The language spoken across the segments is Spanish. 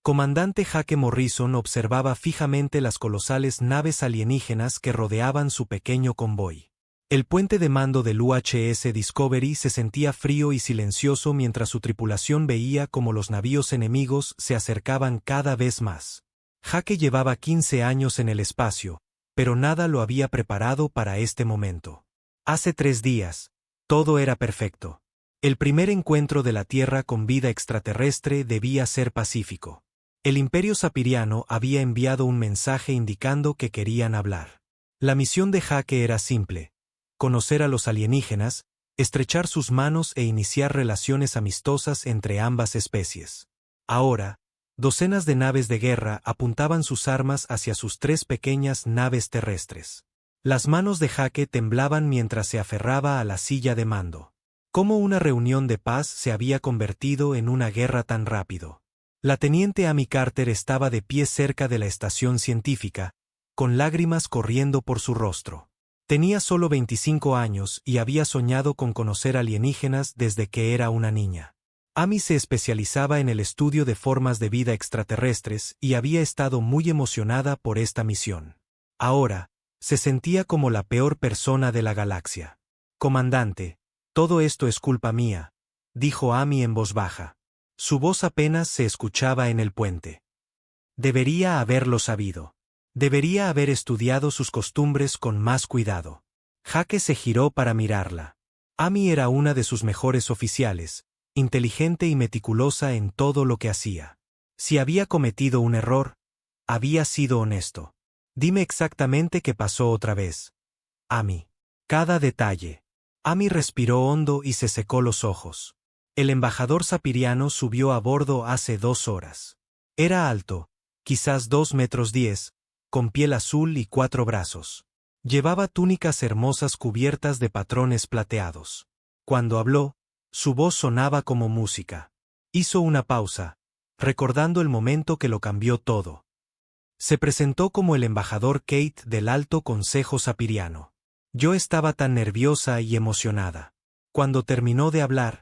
Comandante Jake Morrison observaba fijamente las colosales naves alienígenas que rodeaban su pequeño convoy. El puente de mando del UHS Discovery se sentía frío y silencioso mientras su tripulación veía cómo los navíos enemigos se acercaban cada vez más. Jake llevaba 15 años en el espacio, pero nada lo había preparado para este momento. Hace 3 días, todo era perfecto. El primer encuentro de la Tierra con vida extraterrestre debía ser pacífico. El Imperio Sapiriano había enviado un mensaje indicando que querían hablar. La misión de Jake era simple: conocer a los alienígenas, estrechar sus manos e iniciar relaciones amistosas entre ambas especies. Ahora, docenas de naves de guerra apuntaban sus armas hacia sus 3 pequeñas naves terrestres. Las manos de Jake temblaban mientras se aferraba a la silla de mando. ¿Cómo una reunión de paz se había convertido en una guerra tan rápido? La teniente Amy Carter estaba de pie cerca de la estación científica, con lágrimas corriendo por su rostro. Tenía solo 25 años y había soñado con conocer alienígenas desde que era una niña. Amy se especializaba en el estudio de formas de vida extraterrestres y había estado muy emocionada por esta misión. Ahora, se sentía como la peor persona de la galaxia. «Comandante, todo esto es culpa mía», dijo Amy en voz baja. Su voz apenas se escuchaba en el puente. Debería haberlo sabido. Debería haber estudiado sus costumbres con más cuidado. Jake se giró para mirarla. Amy era una de sus mejores oficiales, inteligente y meticulosa en todo lo que hacía. Si había cometido un error, había sido honesto. «Dime exactamente qué pasó otra vez, Amy. Cada detalle». Amy respiró hondo y se secó los ojos. El embajador sapiriano subió a bordo hace 2 horas. Era alto, quizás 2 metros 10, con piel azul y 4 brazos. Llevaba túnicas hermosas cubiertas de patrones plateados. Cuando habló, su voz sonaba como música. Hizo una pausa, recordando el momento que lo cambió todo. Se presentó como el embajador Kate del Alto Consejo Sapiriano. Yo estaba tan nerviosa y emocionada. Cuando terminó de hablar,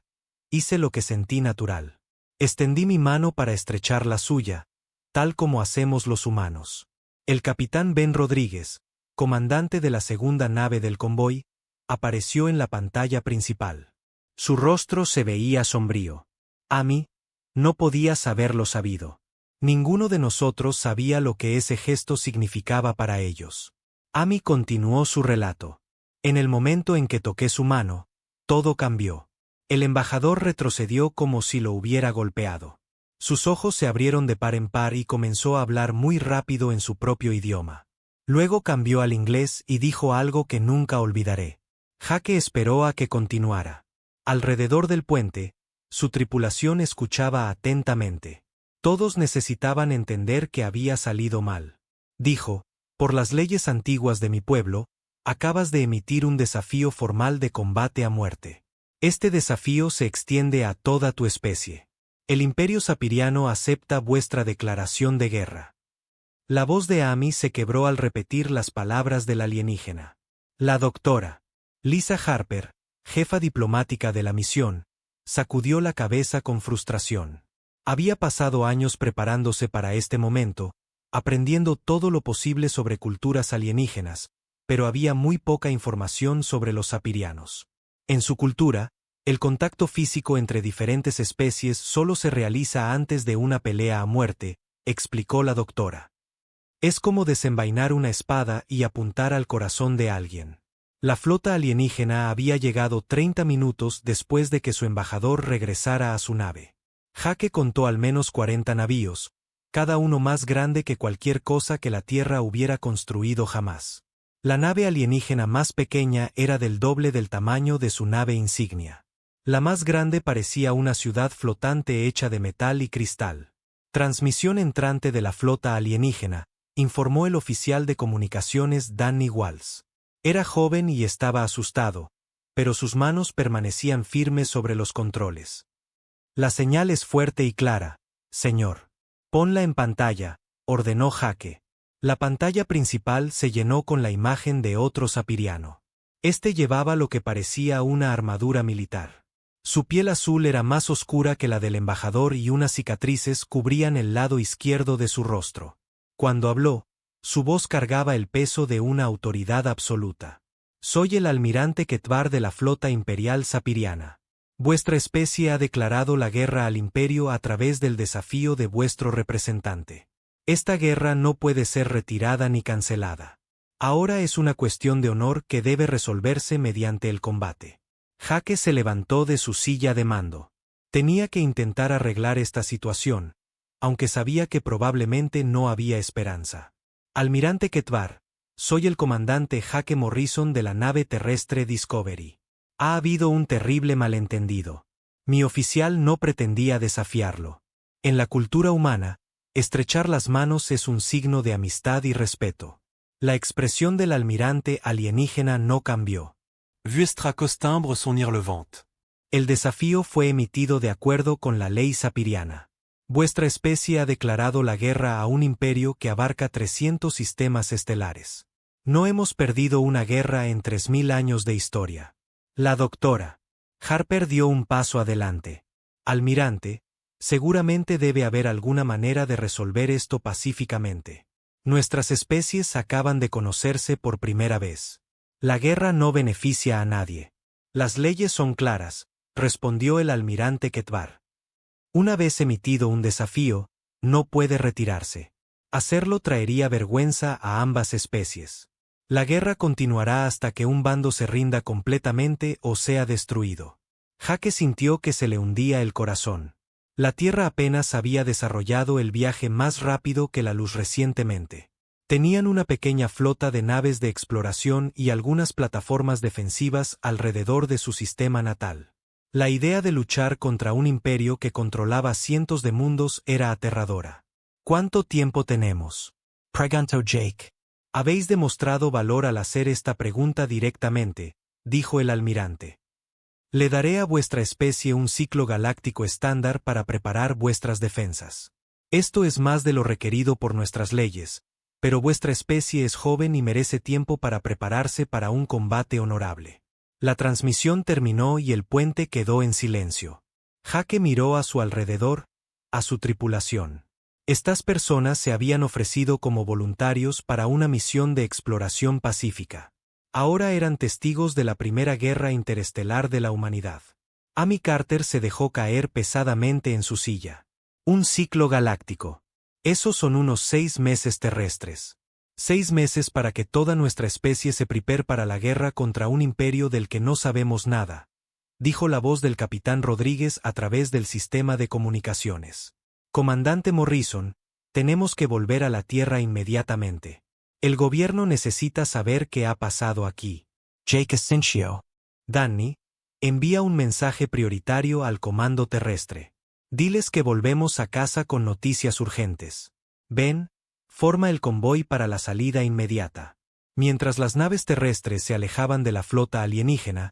hice lo que sentí natural. Extendí mi mano para estrechar la suya, tal como hacemos los humanos. El capitán Ben Rodríguez, comandante de la segunda nave del convoy, apareció en la pantalla principal. Su rostro se veía sombrío. Amy no podías haberlo sabido. Ninguno de nosotros sabía lo que ese gesto significaba para ellos. Amy continuó su relato. En el momento en que toqué su mano, todo cambió. El embajador retrocedió como si lo hubiera golpeado. Sus ojos se abrieron de par en par y comenzó a hablar muy rápido en su propio idioma. Luego cambió al inglés y dijo algo que nunca olvidaré. Jake esperó a que continuara. Alrededor del puente, su tripulación escuchaba atentamente. Todos necesitaban entender que había salido mal. Dijo: «Por las leyes antiguas de mi pueblo, acabas de emitir un desafío formal de combate a muerte. Este desafío se extiende a toda tu especie. El Imperio Sapiriano acepta vuestra declaración de guerra». La voz de Amy se quebró al repetir las palabras del alienígena. La doctora Lisa Harper, jefa diplomática de la misión, sacudió la cabeza con frustración. Había pasado años preparándose para este momento, aprendiendo todo lo posible sobre culturas alienígenas, pero había muy poca información sobre los sapirianos. En su cultura, el contacto físico entre diferentes especies solo se realiza antes de una pelea a muerte, explicó la doctora. Es como desenvainar una espada y apuntar al corazón de alguien. La flota alienígena había llegado 30 minutos después de que su embajador regresara a su nave. Jake contó al menos 40 navíos, cada uno más grande que cualquier cosa que la Tierra hubiera construido jamás. La nave alienígena más pequeña era del doble del tamaño de su nave insignia. La más grande parecía una ciudad flotante hecha de metal y cristal. Transmisión entrante de la flota alienígena, informó el oficial de comunicaciones Danny Walls. Era joven y estaba asustado, pero sus manos permanecían firmes sobre los controles. La señal es fuerte y clara, señor. Ponla en pantalla, ordenó Jake. La pantalla principal se llenó con la imagen de otro sapiriano. Este llevaba lo que parecía una armadura militar. Su piel azul era más oscura que la del embajador y unas cicatrices cubrían el lado izquierdo de su rostro. Cuando habló, su voz cargaba el peso de una autoridad absoluta. Soy el almirante Ketvar de la flota imperial sapiriana. Vuestra especie ha declarado la guerra al imperio a través del desafío de vuestro representante. Esta guerra no puede ser retirada ni cancelada. Ahora es una cuestión de honor que debe resolverse mediante el combate. Jake se levantó de su silla de mando. Tenía que intentar arreglar esta situación, aunque sabía que probablemente no había esperanza. Almirante Ketvar, soy el comandante Jake Morrison de la nave terrestre Discovery. Ha habido un terrible malentendido. Mi oficial no pretendía desafiarlo. En la cultura humana, estrechar las manos es un signo de amistad y respeto. La expresión del almirante alienígena no cambió. Vuestra costumbre son irrelevante. El desafío fue emitido de acuerdo con la ley sapiriana. Vuestra especie ha declarado la guerra a un imperio que abarca 300 sistemas estelares. No hemos perdido una guerra en 3000 años de historia. La doctora Harper dio un paso adelante. Almirante, seguramente debe haber alguna manera de resolver esto pacíficamente. Nuestras especies acaban de conocerse por primera vez. La guerra no beneficia a nadie. Las leyes son claras, respondió el almirante Ketvar. Una vez emitido un desafío, no puede retirarse. Hacerlo traería vergüenza a ambas especies. La guerra continuará hasta que un bando se rinda completamente o sea destruido. Jake sintió que se le hundía el corazón. La Tierra apenas había desarrollado el viaje más rápido que la luz recientemente. Tenían una pequeña flota de naves de exploración y algunas plataformas defensivas alrededor de su sistema natal. La idea de luchar contra un imperio que controlaba cientos de mundos era aterradora. ¿Cuánto tiempo tenemos?, preguntó Jake. Habéis demostrado valor al hacer esta pregunta directamente, dijo el almirante. Le daré a vuestra especie un ciclo galáctico estándar para preparar vuestras defensas. Esto es más de lo requerido por nuestras leyes, pero vuestra especie es joven y merece tiempo para prepararse para un combate honorable. La transmisión terminó y el puente quedó en silencio. Jake miró a su alrededor, a su tripulación. Estas personas se habían ofrecido como voluntarios para una misión de exploración pacífica. Ahora eran testigos de la primera guerra interestelar de la humanidad. Amy Carter se dejó caer pesadamente en su silla. Un ciclo galáctico. Esos son unos 6 meses terrestres. 6 meses para que toda nuestra especie se prepare para la guerra contra un imperio del que no sabemos nada, dijo la voz del capitán Rodríguez a través del sistema de comunicaciones. Comandante Morrison, tenemos que volver a la Tierra inmediatamente. El gobierno necesita saber qué ha pasado aquí. Jake Asensio. Danny, envía un mensaje prioritario al comando terrestre. Diles que volvemos a casa con noticias urgentes. Ben, forma el convoy para la salida inmediata. Mientras las naves terrestres se alejaban de la flota alienígena,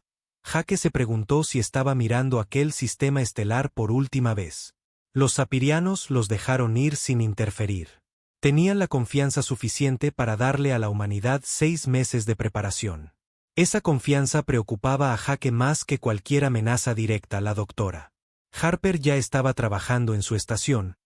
Jake se preguntó si estaba mirando aquel sistema estelar por última vez. Los sapirianos los dejaron ir sin interferir. Tenían la confianza suficiente para darle a la humanidad 6 meses de preparación. Esa confianza preocupaba a Jake más que cualquier amenaza directa. La doctora Harper ya estaba trabajando en su estación,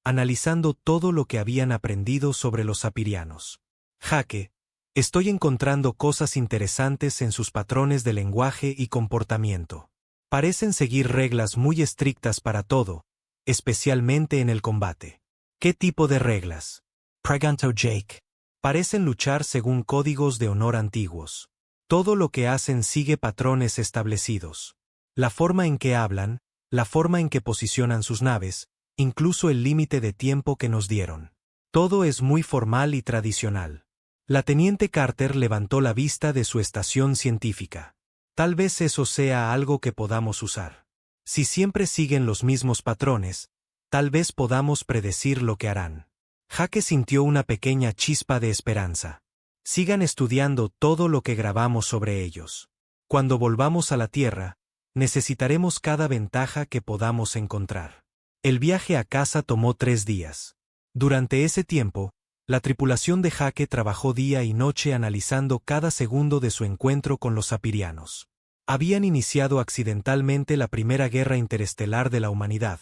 analizando todo lo que habían aprendido sobre los sapirianos. Jake, estoy encontrando cosas interesantes en sus patrones de lenguaje y comportamiento. Parecen seguir reglas muy estrictas para todo, especialmente en el combate. ¿Qué tipo de reglas?, preguntó Jake. Parecen luchar según códigos de honor antiguos. Todo lo que hacen sigue patrones establecidos. La forma en que hablan, la forma en que posicionan sus naves, incluso el límite de tiempo que nos dieron. Todo es muy formal y tradicional. La teniente Carter levantó la vista de su estación científica. Tal vez eso sea algo que podamos usar. Si siempre siguen los mismos patrones, tal vez podamos predecir lo que harán. Jake sintió una pequeña chispa de esperanza. Sigan estudiando todo lo que grabamos sobre ellos. Cuando volvamos a la Tierra, necesitaremos cada ventaja que podamos encontrar. El viaje a casa tomó 3 días. Durante ese tiempo, la tripulación de Jake trabajó día y noche analizando cada segundo de su encuentro con los sapirianos. Habían iniciado accidentalmente la primera guerra interestelar de la humanidad,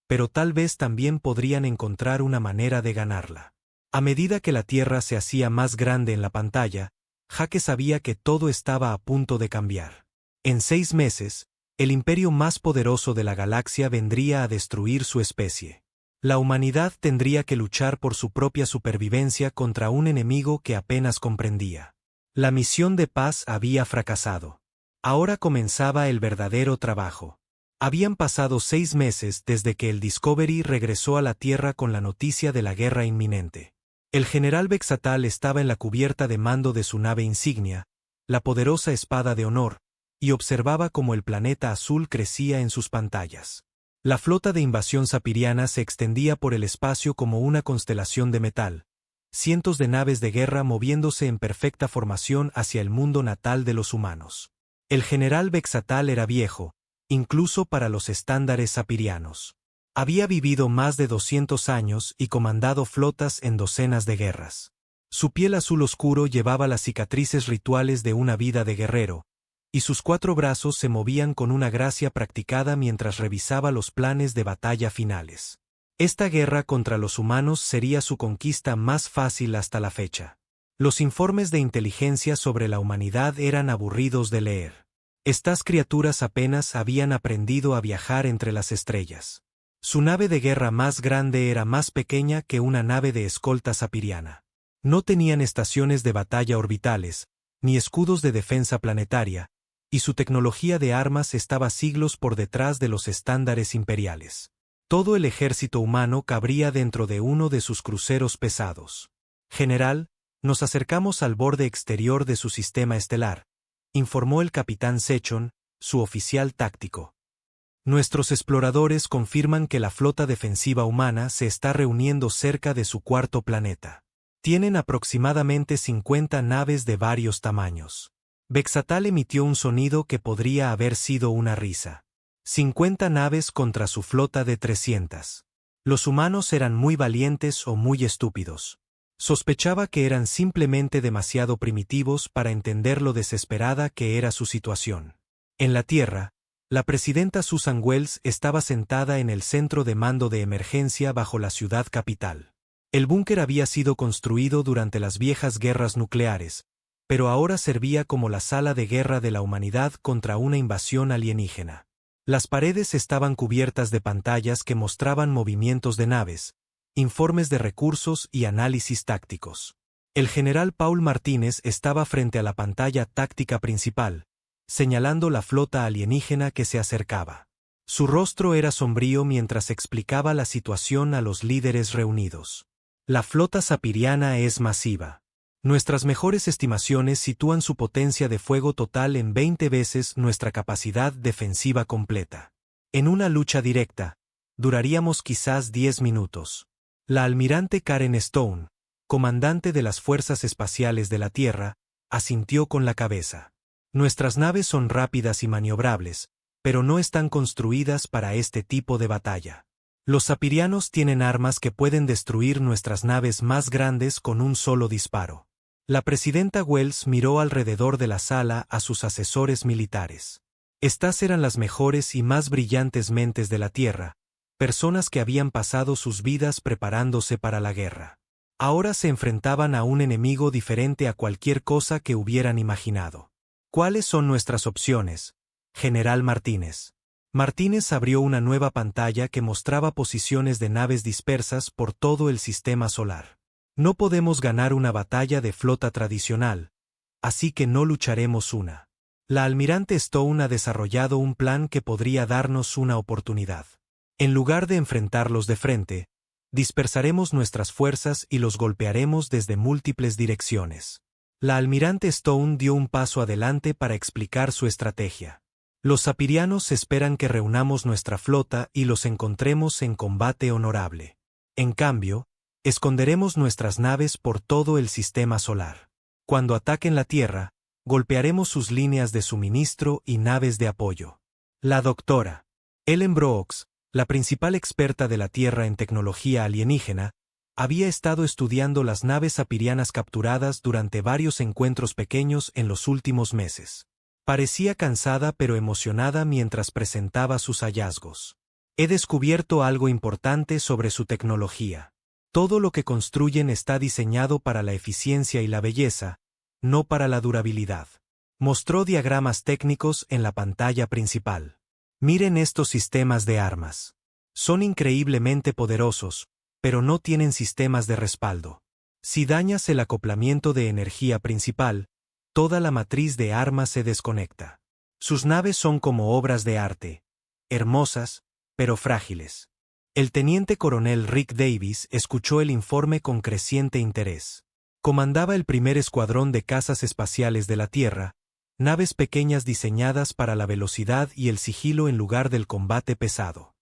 pero tal vez también podrían encontrar una manera de ganarla. A medida que la Tierra se hacía más grande en la pantalla, Jake sabía que todo estaba a punto de cambiar. En 6 meses, el imperio más poderoso de la galaxia vendría a destruir su especie. La humanidad tendría que luchar por su propia supervivencia contra un enemigo que apenas comprendía. La misión de paz había fracasado. Ahora comenzaba el verdadero trabajo. Habían pasado 6 meses desde que el Discovery regresó a la Tierra con la noticia de la guerra inminente. El general Vexatal estaba en la cubierta de mando de su nave insignia, la poderosa Espada de Honor, y observaba cómo el planeta azul crecía en sus pantallas. La flota de invasión sapiriana se extendía por el espacio como una constelación de metal, cientos de naves de guerra moviéndose en perfecta formación hacia el mundo natal de los humanos. El general Vexatal era viejo, incluso para los estándares sapirianos. Había vivido más de 200 años y comandado flotas en docenas de guerras. Su piel azul oscuro llevaba las cicatrices rituales de una vida de guerrero, y sus 4 brazos se movían con una gracia practicada mientras revisaba los planes de batalla finales. Esta guerra contra los humanos sería su conquista más fácil hasta la fecha. Los informes de inteligencia sobre la humanidad eran aburridos de leer. Estas criaturas apenas habían aprendido a viajar entre las estrellas. Su nave de guerra más grande era más pequeña que una nave de escolta sapiriana. No tenían estaciones de batalla orbitales, ni escudos de defensa planetaria, y su tecnología de armas estaba siglos por detrás de los estándares imperiales. Todo el ejército humano cabría dentro de uno de sus cruceros pesados. General, nos acercamos al borde exterior de su sistema estelar, informó el capitán Sechon, su oficial táctico. Nuestros exploradores confirman que la flota defensiva humana se está reuniendo cerca de su cuarto planeta. Tienen aproximadamente 50 naves de varios tamaños. Vexatal emitió un sonido que podría haber sido una risa. 50 naves contra su flota de 300. Los humanos eran muy valientes o muy estúpidos. Sospechaba que eran simplemente demasiado primitivos para entender lo desesperada que era su situación. En la Tierra, la presidenta Susan Wells estaba sentada en el centro de mando de emergencia bajo la ciudad capital. El búnker había sido construido durante las viejas guerras nucleares, pero ahora servía como la sala de guerra de la humanidad contra una invasión alienígena. Las paredes estaban cubiertas de pantallas que mostraban movimientos de naves, informes de recursos y análisis tácticos. El general Paul Martínez estaba frente a la pantalla táctica principal, señalando la flota alienígena que se acercaba. Su rostro era sombrío mientras explicaba la situación a los líderes reunidos. La flota sapiriana es masiva. Nuestras mejores estimaciones sitúan su potencia de fuego total en 20 veces nuestra capacidad defensiva completa. En una lucha directa, duraríamos quizás 10 minutos. La almirante Karen Stone, comandante de las Fuerzas Espaciales de la Tierra, asintió con la cabeza. Nuestras naves son rápidas y maniobrables, pero no están construidas para este tipo de batalla. Los sapirianos tienen armas que pueden destruir nuestras naves más grandes con un solo disparo. La presidenta Wells miró alrededor de la sala a sus asesores militares. Estas eran las mejores y más brillantes mentes de la Tierra, personas que habían pasado sus vidas preparándose para la guerra. Ahora se enfrentaban a un enemigo diferente a cualquier cosa que hubieran imaginado. ¿Cuáles son nuestras opciones, General Martínez? Martínez abrió una nueva pantalla que mostraba posiciones de naves dispersas por todo el sistema solar. No podemos ganar una batalla de flota tradicional, así que no lucharemos una. La almirante Stone ha desarrollado un plan que podría darnos una oportunidad. En lugar de enfrentarlos de frente, dispersaremos nuestras fuerzas y los golpearemos desde múltiples direcciones. La almirante Stone dio un paso adelante para explicar su estrategia. Los sapirianos esperan que reunamos nuestra flota y los encontremos en combate honorable. En cambio, esconderemos nuestras naves por todo el sistema solar. Cuando ataquen la Tierra, golpearemos sus líneas de suministro y naves de apoyo. La doctora Ellen Brooks, la principal experta de la Tierra en tecnología alienígena, había estado estudiando las naves sapirianas capturadas durante varios encuentros pequeños en los últimos meses. Parecía cansada pero emocionada mientras presentaba sus hallazgos. He descubierto algo importante sobre su tecnología. Todo lo que construyen está diseñado para la eficiencia y la belleza, no para la durabilidad. Mostró diagramas técnicos en la pantalla principal. Miren estos sistemas de armas. Son increíblemente poderosos, pero no tienen sistemas de respaldo. Si dañas el acoplamiento de energía principal, toda la matriz de armas se desconecta. Sus naves son como obras de arte, hermosas, pero frágiles. El teniente coronel Rick Davis escuchó el informe con creciente interés. Comandaba el primer escuadrón de cazas espaciales de la Tierra, naves pequeñas diseñadas para la velocidad y el sigilo en lugar del combate pesado.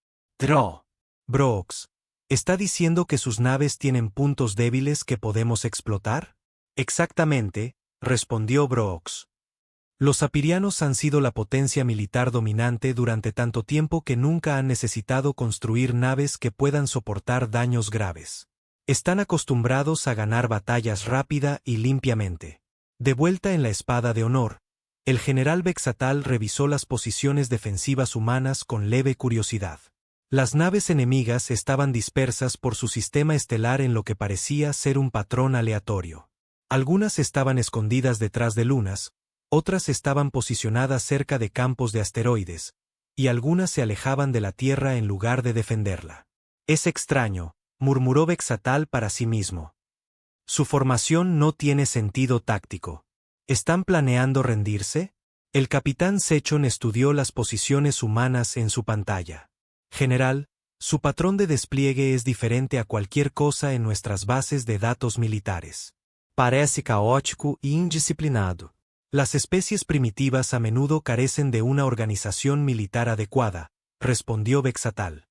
Brooks, ¿está diciendo que sus naves tienen puntos débiles que podemos explotar? Exactamente, respondió Brooks. Los apirianos han sido la potencia militar dominante durante tanto tiempo que nunca han necesitado construir naves que puedan soportar daños graves. Están acostumbrados a ganar batallas rápida y limpiamente. De vuelta en la Espada de Honor, el general Vexatal revisó las posiciones defensivas humanas con leve curiosidad. Las naves enemigas estaban dispersas por su sistema estelar en lo que parecía ser un patrón aleatorio. Algunas estaban escondidas detrás de lunas, otras estaban posicionadas cerca de campos de asteroides, y algunas se alejaban de la Tierra en lugar de defenderla. Es extraño, murmuró Vexatal para sí mismo. Su formación no tiene sentido táctico. ¿Están planeando rendirse? El capitán Sechon estudió las posiciones humanas en su pantalla. General, su patrón de despliegue es diferente a cualquier cosa en nuestras bases de datos militares. Parece caótico e indisciplinado. Las especies primitivas a menudo carecen de una organización militar adecuada, respondió Vexatal.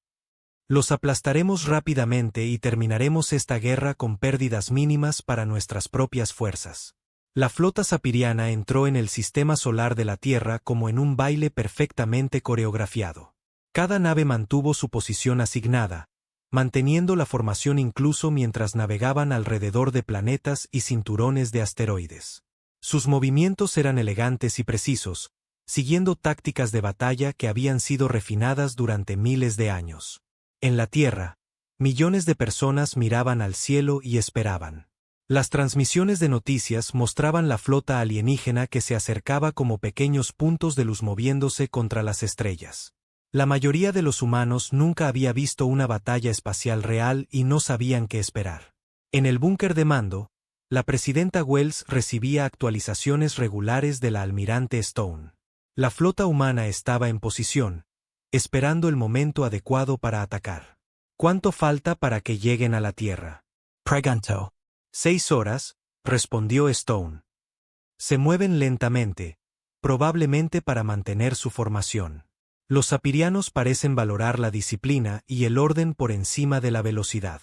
Los aplastaremos rápidamente y terminaremos esta guerra con pérdidas mínimas para nuestras propias fuerzas. La flota sapiriana entró en el sistema solar de la Tierra como en un baile perfectamente coreografiado. Cada nave mantuvo su posición asignada, manteniendo la formación incluso mientras navegaban alrededor de planetas y cinturones de asteroides. Sus movimientos eran elegantes y precisos, siguiendo tácticas de batalla que habían sido refinadas durante miles de años. En la Tierra, millones de personas miraban al cielo y esperaban. Las transmisiones de noticias mostraban la flota alienígena que se acercaba como pequeños puntos de luz moviéndose contra las estrellas. La mayoría de los humanos nunca había visto una batalla espacial real y no sabían qué esperar. En el búnker de mando, la presidenta Wells recibía actualizaciones regulares de la almirante Stone. La flota humana estaba en posición, esperando el momento adecuado para atacar. ¿Cuánto falta para que lleguen a la Tierra? Preguntó. 6 horas, respondió Stone. Se mueven lentamente, probablemente para mantener su formación. Los sapirianos parecen valorar la disciplina y el orden por encima de la velocidad.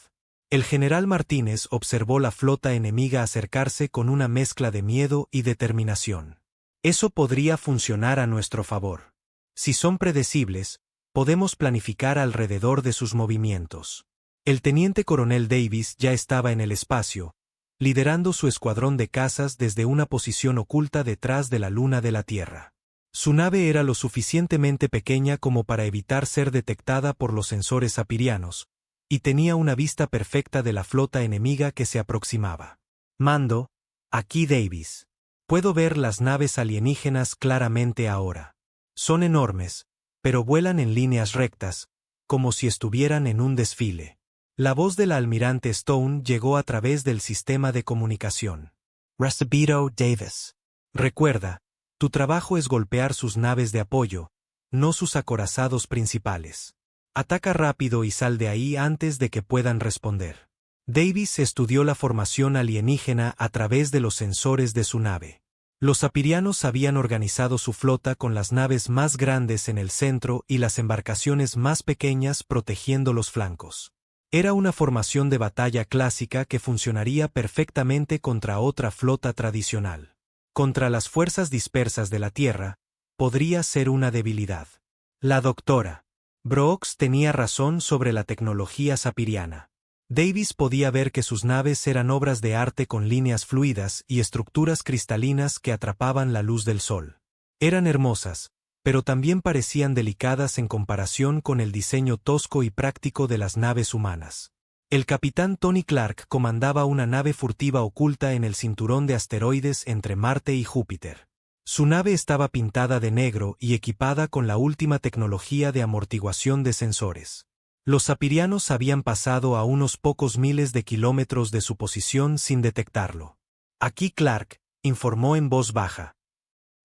El general Martínez observó la flota enemiga acercarse con una mezcla de miedo y determinación. Eso podría funcionar a nuestro favor. Si son predecibles, podemos planificar alrededor de sus movimientos. El teniente coronel Davis ya estaba en el espacio, liderando su escuadrón de cazas desde una posición oculta detrás de la luna de la Tierra. Su nave era lo suficientemente pequeña como para evitar ser detectada por los sensores sapirianos, y tenía una vista perfecta de la flota enemiga que se aproximaba. Mando, aquí Davis. Puedo ver las naves alienígenas claramente ahora. Son enormes, pero vuelan en líneas rectas, como si estuvieran en un desfile. La voz de la almirante Stone llegó a través del sistema de comunicación. Recibido, Davis. Recuerda, tu trabajo es golpear sus naves de apoyo, no sus acorazados principales. Ataca rápido y sal de ahí antes de que puedan responder. Davis estudió la formación alienígena a través de los sensores de su nave. Los sapirianos habían organizado su flota con las naves más grandes en el centro y las embarcaciones más pequeñas protegiendo los flancos. Era una formación de batalla clásica que funcionaría perfectamente contra otra flota tradicional. Contra las fuerzas dispersas de la Tierra, podría ser una debilidad. La doctora Brooks tenía razón sobre la tecnología sapiriana. Davis podía ver que sus naves eran obras de arte con líneas fluidas y estructuras cristalinas que atrapaban la luz del sol. Eran hermosas, pero también parecían delicadas en comparación con el diseño tosco y práctico de las naves humanas. El capitán Tony Clark comandaba una nave furtiva oculta en el cinturón de asteroides entre Marte y Júpiter. Su nave estaba pintada de negro y equipada con la última tecnología de amortiguación de sensores. Los sapirianos habían pasado a unos pocos miles de kilómetros de su posición sin detectarlo. Aquí Clark, informó en voz baja.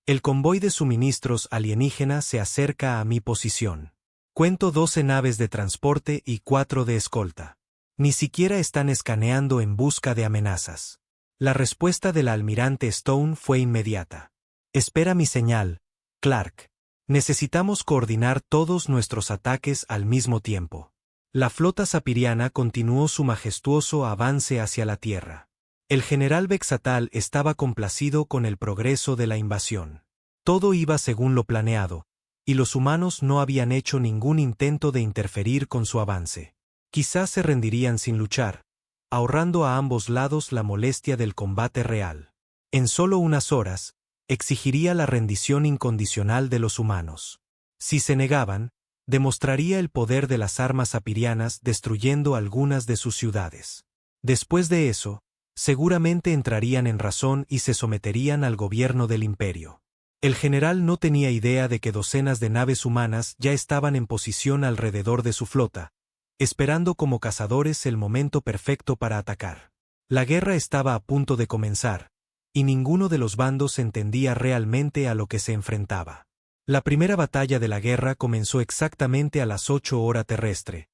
El convoy de suministros alienígena se acerca a mi posición. Cuento 12 naves de transporte y 4 de escolta. Ni siquiera están escaneando en busca de amenazas. La respuesta del almirante Stone fue inmediata. Espera mi señal, Clark. Necesitamos coordinar todos nuestros ataques al mismo tiempo. La flota sapiriana continuó su majestuoso avance hacia la Tierra. El general Vexatal estaba complacido con el progreso de la invasión. Todo iba según lo planeado, y los humanos no habían hecho ningún intento de interferir con su avance. Quizás se rendirían sin luchar, ahorrando a ambos lados la molestia del combate real. En solo unas horas, exigiría la rendición incondicional de los humanos. Si se negaban, demostraría el poder de las armas sapirianas destruyendo algunas de sus ciudades. Después de eso, seguramente entrarían en razón y se someterían al gobierno del imperio. El general no tenía idea de que docenas de naves humanas ya estaban en posición alrededor de su flota, esperando como cazadores el momento perfecto para atacar. La guerra estaba a punto de comenzar, y ninguno de los bandos entendía realmente a lo que se enfrentaba. La primera batalla de la guerra comenzó exactamente a las 8 horas terrestre,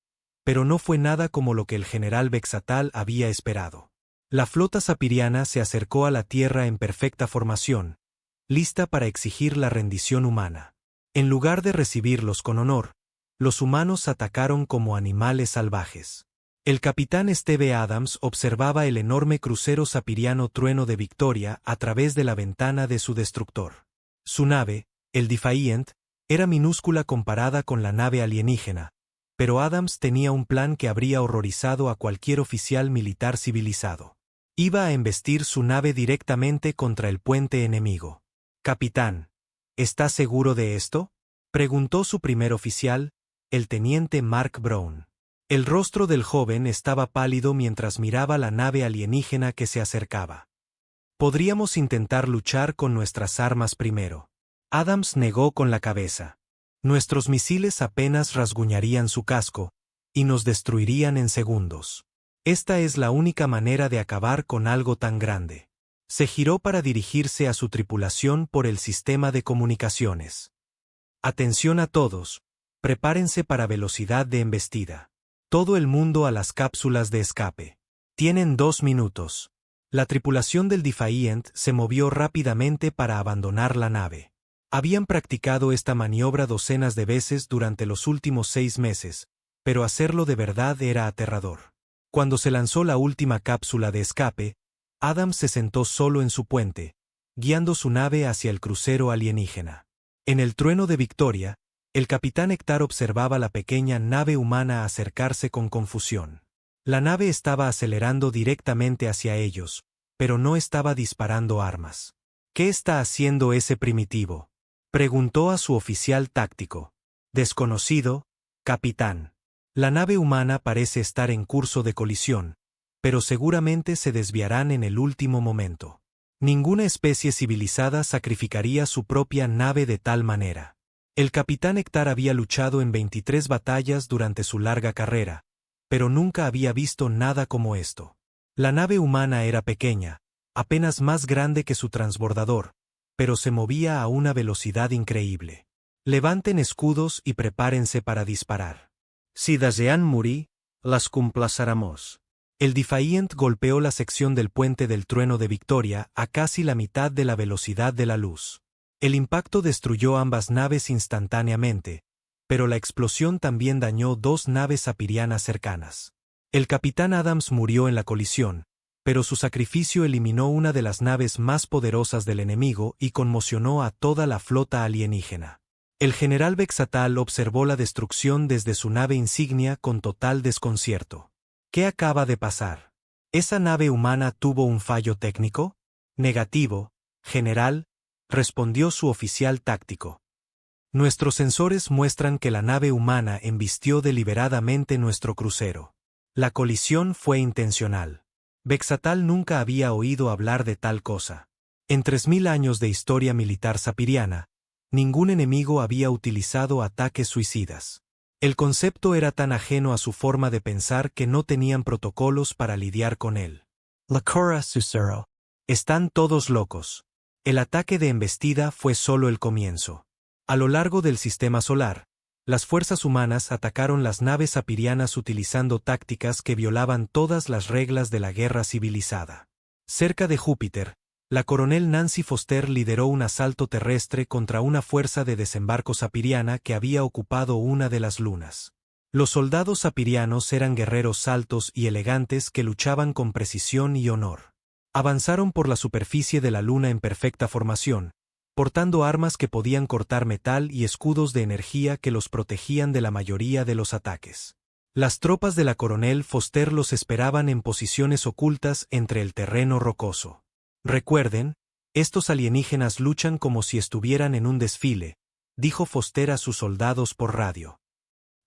pero no fue nada como lo que el general Vexatal había esperado. La flota sapiriana se acercó a la Tierra en perfecta formación, lista para exigir la rendición humana. En lugar de recibirlos con honor, los humanos atacaron como animales salvajes. El capitán Steve Adams observaba el enorme crucero sapiriano Trueno de Victoria a través de la ventana de su destructor. Su nave, el Defiant, era minúscula comparada con la nave alienígena, pero Adams tenía un plan que habría horrorizado a cualquier oficial militar civilizado. Iba a embestir su nave directamente contra el puente enemigo. «Capitán, ¿está seguro de esto?», preguntó su primer oficial, el teniente Mark Brown. El rostro del joven estaba pálido mientras miraba la nave alienígena que se acercaba. «Podríamos intentar luchar con nuestras armas primero». Adams negó con la cabeza. «Nuestros misiles apenas rasguñarían su casco, y nos destruirían en segundos. Esta es la única manera de acabar con algo tan grande». Se giró para dirigirse a su tripulación por el sistema de comunicaciones. «Atención a todos, prepárense para velocidad de embestida. Todo el mundo a las cápsulas de escape. Tienen 2 minutos». La tripulación del Defiant se movió rápidamente para abandonar la nave. Habían practicado esta maniobra docenas de veces durante los últimos 6 meses, pero hacerlo de verdad era aterrador. Cuando se lanzó la última cápsula de escape, Adams se sentó solo en su puente, guiando su nave hacia el crucero alienígena. En el Trueno de Victoria, el capitán Hector observaba la pequeña nave humana acercarse con confusión. La nave estaba acelerando directamente hacia ellos, pero no estaba disparando armas. «¿Qué está haciendo ese primitivo?», preguntó a su oficial táctico. «Desconocido, capitán. La nave humana parece estar en curso de colisión, pero seguramente se desviarán en el último momento. Ninguna especie civilizada sacrificaría su propia nave de tal manera». El capitán Hector había luchado en 23 batallas durante su larga carrera, pero nunca había visto nada como esto. La nave humana era pequeña, apenas más grande que su transbordador, pero se movía a una velocidad increíble. «Levanten escudos y prepárense para disparar. Si desean morir, las complaceremos». El Defiant golpeó la sección del puente del Trueno de Victoria a casi la mitad de la velocidad de la luz. El impacto destruyó ambas naves instantáneamente, pero la explosión también dañó 2 naves sapirianas cercanas. El capitán Adams murió en la colisión, pero su sacrificio eliminó una de las naves más poderosas del enemigo y conmocionó a toda la flota alienígena. El general Vexatal observó la destrucción desde su nave insignia con total desconcierto. «¿Qué acaba de pasar? ¿Esa nave humana tuvo un fallo técnico?». «Negativo, general», respondió su oficial táctico. Nuestros sensores muestran que la nave humana embistió deliberadamente nuestro crucero. La colisión fue intencional. Bexatal nunca había oído hablar de tal cosa. En 3000 años de historia militar sapiriana, ningún enemigo había utilizado ataques suicidas. El concepto era tan ajeno a su forma de pensar que no tenían protocolos para lidiar con él. Locura Susuro. Están todos locos. El ataque de embestida fue solo el comienzo. A lo largo del sistema solar, las fuerzas humanas atacaron las naves sapirianas utilizando tácticas que violaban todas las reglas de la guerra civilizada. Cerca de Júpiter, la coronel Nancy Foster lideró un asalto terrestre contra una fuerza de desembarco sapiriana que había ocupado una de las lunas. Los soldados sapirianos eran guerreros altos y elegantes que luchaban con precisión y honor. Avanzaron por la superficie de la luna en perfecta formación, portando armas que podían cortar metal y escudos de energía que los protegían de la mayoría de los ataques. Las tropas de la coronel Foster los esperaban en posiciones ocultas entre el terreno rocoso. Recuerden, estos alienígenas luchan como si estuvieran en un desfile, dijo Foster a sus soldados por radio.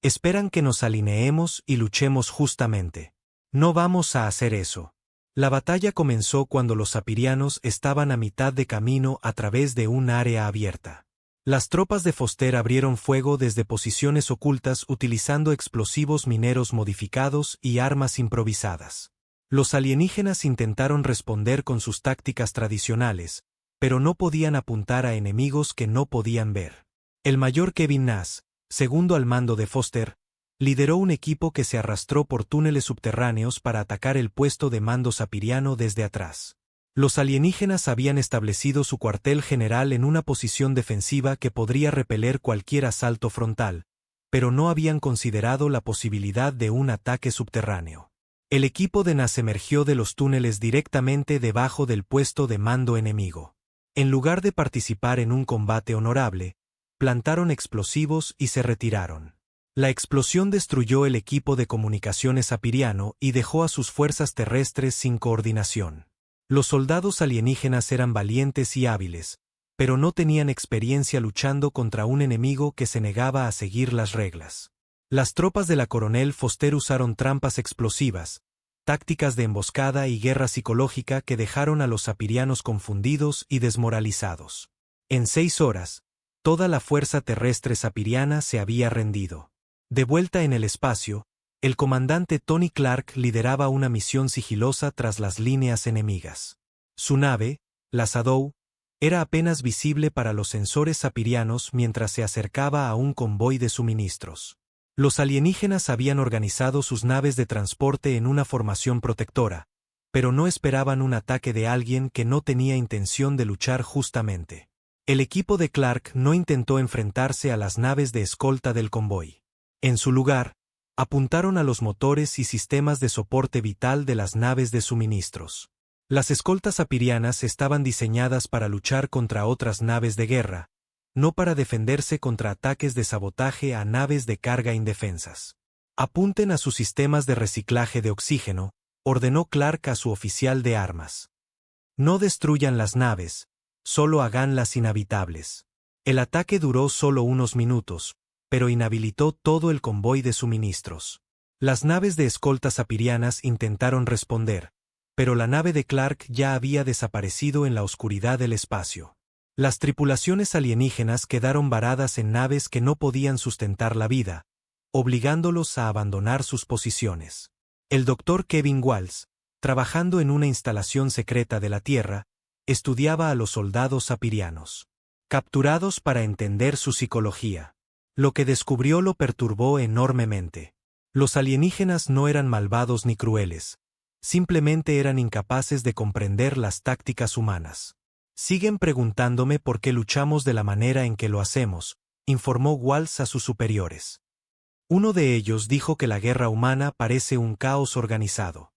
Esperan que nos alineemos y luchemos justamente. No vamos a hacer eso. La batalla comenzó cuando los sapirianos estaban a mitad de camino a través de un área abierta. Las tropas de Foster abrieron fuego desde posiciones ocultas utilizando explosivos mineros modificados y armas improvisadas. Los alienígenas intentaron responder con sus tácticas tradicionales, pero no podían apuntar a enemigos que no podían ver. El mayor Kevin Nass, segundo al mando de Foster, lideró un equipo que se arrastró por túneles subterráneos para atacar el puesto de mando sapiriano desde atrás. Los alienígenas habían establecido su cuartel general en una posición defensiva que podría repeler cualquier asalto frontal, pero no habían considerado la posibilidad de un ataque subterráneo. El equipo de Nass emergió de los túneles directamente debajo del puesto de mando enemigo. En lugar de participar en un combate honorable, plantaron explosivos y se retiraron. La explosión destruyó el equipo de comunicaciones sapiriano y dejó a sus fuerzas terrestres sin coordinación. Los soldados alienígenas eran valientes y hábiles, pero no tenían experiencia luchando contra un enemigo que se negaba a seguir las reglas. Las tropas de la coronel Foster usaron trampas explosivas, tácticas de emboscada y guerra psicológica que dejaron a los sapirianos confundidos y desmoralizados. En 6 horas, toda la fuerza terrestre sapiriana se había rendido. De vuelta en el espacio, el comandante Tony Clark lideraba una misión sigilosa tras las líneas enemigas. Su nave, la Shadow, era apenas visible para los sensores sapirianos mientras se acercaba a un convoy de suministros. Los alienígenas habían organizado sus naves de transporte en una formación protectora, pero no esperaban un ataque de alguien que no tenía intención de luchar justamente. El equipo de Clark no intentó enfrentarse a las naves de escolta del convoy. En su lugar, apuntaron a los motores y sistemas de soporte vital de las naves de suministros. Las escoltas sapirianas estaban diseñadas para luchar contra otras naves de guerra, no para defenderse contra ataques de sabotaje a naves de carga indefensas. Apunten a sus sistemas de reciclaje de oxígeno, ordenó Clark a su oficial de armas. No destruyan las naves, solo háganlas inhabitables. El ataque duró solo unos minutos, pero inhabilitó todo el convoy de suministros. Las naves de escoltas sapirianas intentaron responder, pero la nave de Clark ya había desaparecido en la oscuridad del espacio. Las tripulaciones alienígenas quedaron varadas en naves que no podían sustentar la vida, obligándolos a abandonar sus posiciones. El Dr. Kevin Walsh, trabajando en una instalación secreta de la Tierra, estudiaba a los soldados sapirianos, capturados para entender su psicología. Lo que descubrió lo perturbó enormemente. Los alienígenas no eran malvados ni crueles, simplemente eran incapaces de comprender las tácticas humanas. Siguen preguntándome por qué luchamos de la manera en que lo hacemos, informó Walsh a sus superiores. Uno de ellos dijo que la guerra humana parece un caos organizado.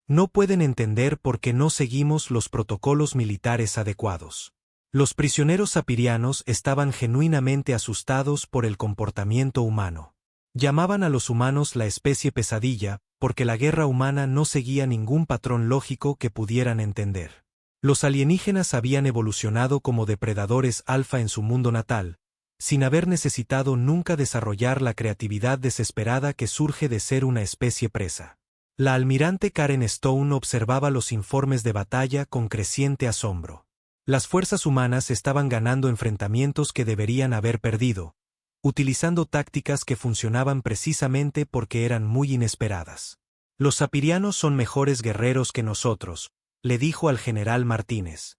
No pueden entender por qué no seguimos los protocolos militares adecuados. Los prisioneros sapirianos estaban genuinamente asustados por el comportamiento humano. Llamaban a los humanos la especie pesadilla, porque la guerra humana no seguía ningún patrón lógico que pudieran entender. Los alienígenas habían evolucionado como depredadores alfa en su mundo natal, sin haber necesitado nunca desarrollar la creatividad desesperada que surge de ser una especie presa. La almirante Karen Stone observaba los informes de batalla con creciente asombro. Las fuerzas humanas estaban ganando enfrentamientos que deberían haber perdido, utilizando tácticas que funcionaban precisamente porque eran muy inesperadas. Los sapirianos son mejores guerreros que nosotros, le dijo al general Martínez.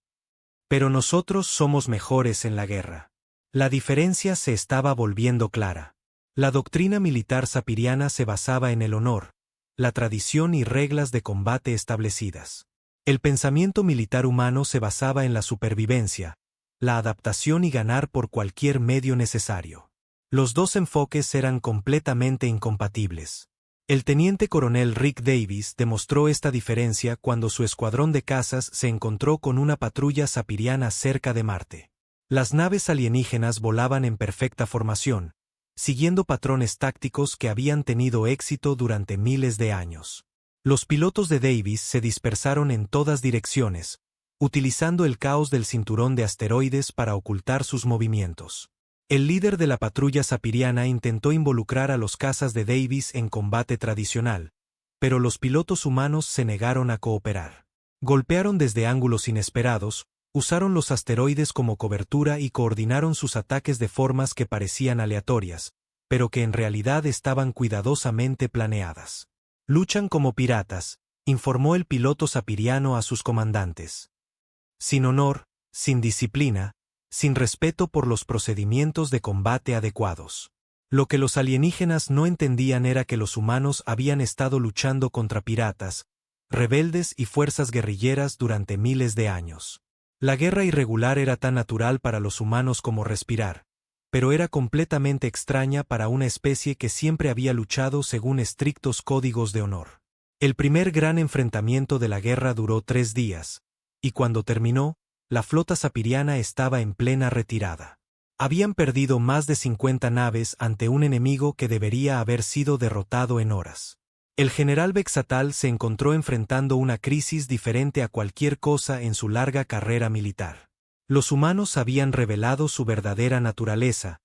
Pero nosotros somos mejores en la guerra. La diferencia se estaba volviendo clara. La doctrina militar sapiriana se basaba en el honor, la tradición y reglas de combate establecidas. El pensamiento militar humano se basaba en la supervivencia, la adaptación y ganar por cualquier medio necesario. Los dos enfoques eran completamente incompatibles. El teniente coronel Rick Davis demostró esta diferencia cuando su escuadrón de cazas se encontró con una patrulla sapiriana cerca de Marte. Las naves alienígenas volaban en perfecta formación, siguiendo patrones tácticos que habían tenido éxito durante miles de años. Los pilotos de Davis se dispersaron en todas direcciones, utilizando el caos del cinturón de asteroides para ocultar sus movimientos. El líder de la patrulla sapiriana intentó involucrar a los cazas de Davis en combate tradicional, pero los pilotos humanos se negaron a cooperar. Golpearon desde ángulos inesperados, usaron los asteroides como cobertura y coordinaron sus ataques de formas que parecían aleatorias, pero que en realidad estaban cuidadosamente planeadas. Luchan como piratas, informó el piloto sapiriano a sus comandantes. Sin honor, sin disciplina, sin respeto por los procedimientos de combate adecuados. Lo que los alienígenas no entendían era que los humanos habían estado luchando contra piratas, rebeldes y fuerzas guerrilleras durante miles de años. La guerra irregular era tan natural para los humanos como respirar, pero era completamente extraña para una especie que siempre había luchado según estrictos códigos de honor. El primer gran enfrentamiento de la guerra duró 3 días, y cuando terminó, la flota sapiriana estaba en plena retirada. Habían perdido más de 50 naves ante un enemigo que debería haber sido derrotado en horas. El general Vexatal se encontró enfrentando una crisis diferente a cualquier cosa en su larga carrera militar. Los humanos habían revelado su verdadera naturaleza,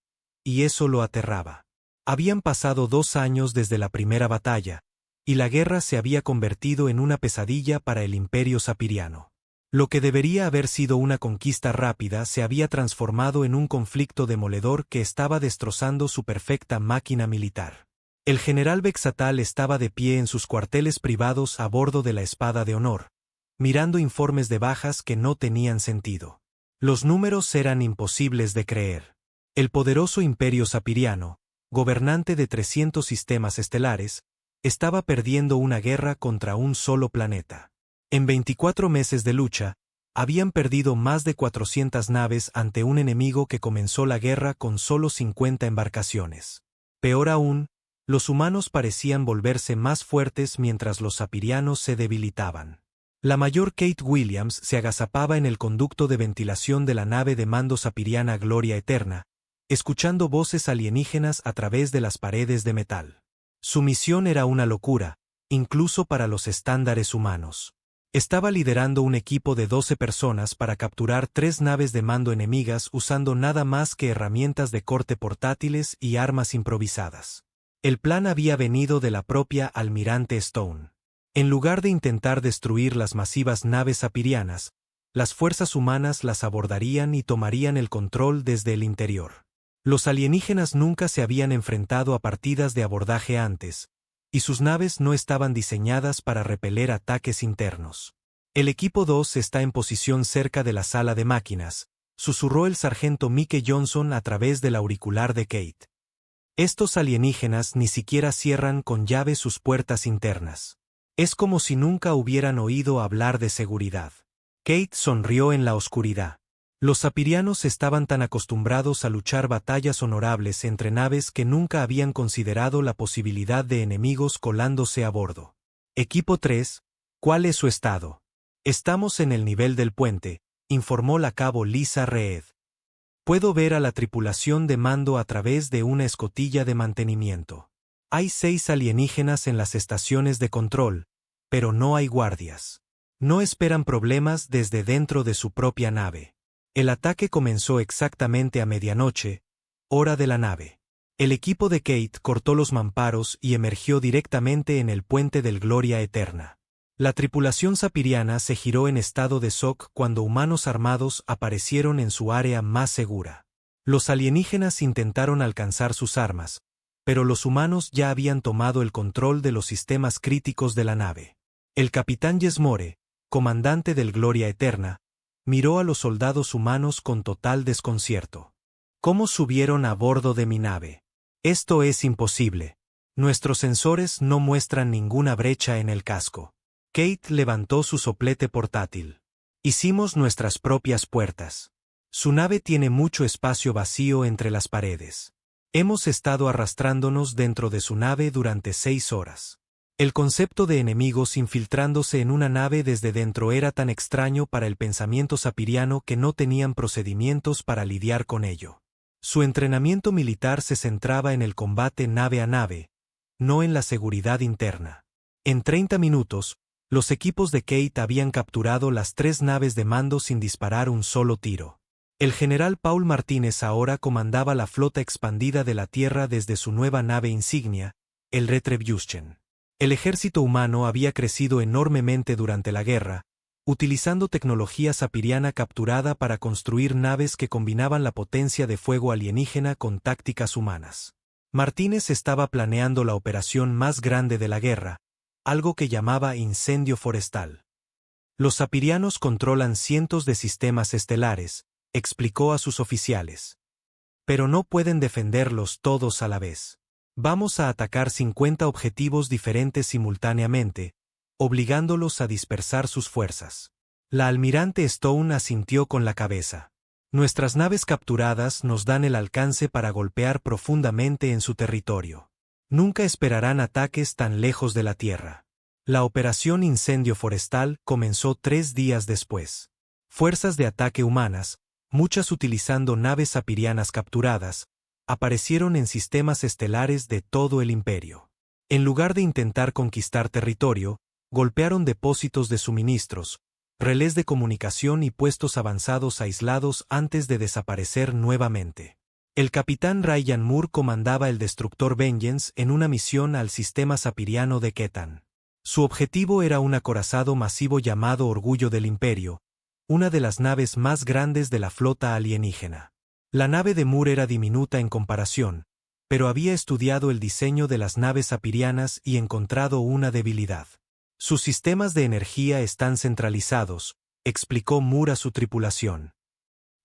y eso lo aterraba. Habían pasado 2 años desde la primera batalla, y la guerra se había convertido en una pesadilla para el imperio sapiriano. Lo que debería haber sido una conquista rápida se había transformado en un conflicto demoledor que estaba destrozando su perfecta máquina militar. El general Vexatal estaba de pie en sus cuarteles privados a bordo de la Espada de Honor, mirando informes de bajas que no tenían sentido. Los números eran imposibles de creer. El poderoso imperio sapiriano, gobernante de 300 sistemas estelares, estaba perdiendo una guerra contra un solo planeta. En 24 meses de lucha, habían perdido más de 400 naves ante un enemigo que comenzó la guerra con solo 50 embarcaciones. Peor aún, los humanos parecían volverse más fuertes mientras los sapirianos se debilitaban. La mayor Kate Williams se agazapaba en el conducto de ventilación de la nave de mando sapiriana Gloria Eterna, escuchando voces alienígenas a través de las paredes de metal. Su misión era una locura, incluso para los estándares humanos. Estaba liderando un equipo de 12 personas para capturar 3 naves de mando enemigas usando nada más que herramientas de corte portátiles y armas improvisadas. El plan había venido de la propia almirante Stone. En lugar de intentar destruir las masivas naves sapirianas, las fuerzas humanas las abordarían y tomarían el control desde el interior. Los alienígenas nunca se habían enfrentado a partidas de abordaje antes, y sus naves no estaban diseñadas para repeler ataques internos. El equipo 2 está en posición cerca de la sala de máquinas, susurró el sargento Mike Johnson a través del auricular de Kate. Estos alienígenas ni siquiera cierran con llave sus puertas internas. Es como si nunca hubieran oído hablar de seguridad. Kate sonrió en la oscuridad. Los sapirianos estaban tan acostumbrados a luchar batallas honorables entre naves que nunca habían considerado la posibilidad de enemigos colándose a bordo. Equipo 3, ¿cuál es su estado? Estamos en el nivel del puente, informó la cabo Lisa Reed. Puedo ver a la tripulación de mando a través de una escotilla de mantenimiento. Hay 6 alienígenas en las estaciones de control, pero no hay guardias. No esperan problemas desde dentro de su propia nave. El ataque comenzó exactamente a medianoche, hora de la nave. El equipo de Kate cortó los mamparos y emergió directamente en el puente del Gloria Eterna. La tripulación sapiriana se giró en estado de shock cuando humanos armados aparecieron en su área más segura. Los alienígenas intentaron alcanzar sus armas, pero los humanos ya habían tomado el control de los sistemas críticos de la nave. El capitán Yesmore, comandante del Gloria Eterna, miró a los soldados humanos con total desconcierto. ¿Cómo subieron a bordo de mi nave? Esto es imposible. Nuestros sensores no muestran ninguna brecha en el casco. Kate levantó su soplete portátil. Hicimos nuestras propias puertas. Su nave tiene mucho espacio vacío entre las paredes. Hemos estado arrastrándonos dentro de su nave durante 6 horas. El concepto de enemigos infiltrándose en una nave desde dentro era tan extraño para el pensamiento sapiriano que no tenían procedimientos para lidiar con ello. Su entrenamiento militar se centraba en el combate nave a nave, no en la seguridad interna. En 30 minutos, los equipos de Kate habían capturado las 3 naves de mando sin disparar un solo tiro. El general Paul Martínez ahora comandaba la flota expandida de la Tierra desde su nueva nave insignia, el Retribution. El ejército humano había crecido enormemente durante la guerra, utilizando tecnología sapiriana capturada para construir naves que combinaban la potencia de fuego alienígena con tácticas humanas. Martínez estaba planeando la operación más grande de la guerra, algo que llamaba incendio forestal. Los sapirianos controlan cientos de sistemas estelares, explicó a sus oficiales. Pero no pueden defenderlos todos a la vez. Vamos a atacar 50 objetivos diferentes simultáneamente, obligándolos a dispersar sus fuerzas. La almirante Stone asintió con la cabeza. Nuestras naves capturadas nos dan el alcance para golpear profundamente en su territorio. Nunca esperarán ataques tan lejos de la Tierra. La operación Incendio Forestal comenzó 3 días después. Fuerzas de ataque humanas, muchas utilizando naves sapirianas capturadas, aparecieron en sistemas estelares de todo el imperio. En lugar de intentar conquistar territorio, golpearon depósitos de suministros, relés de comunicación y puestos avanzados aislados antes de desaparecer nuevamente. El capitán Ryan Moore comandaba el destructor Vengeance en una misión al sistema sapiriano de Ketan. Su objetivo era un acorazado masivo llamado Orgullo del Imperio, una de las naves más grandes de la flota alienígena. La nave de Moore era diminuta en comparación, pero había estudiado el diseño de las naves sapirianas y encontrado una debilidad. Sus sistemas de energía están centralizados, explicó Moore a su tripulación.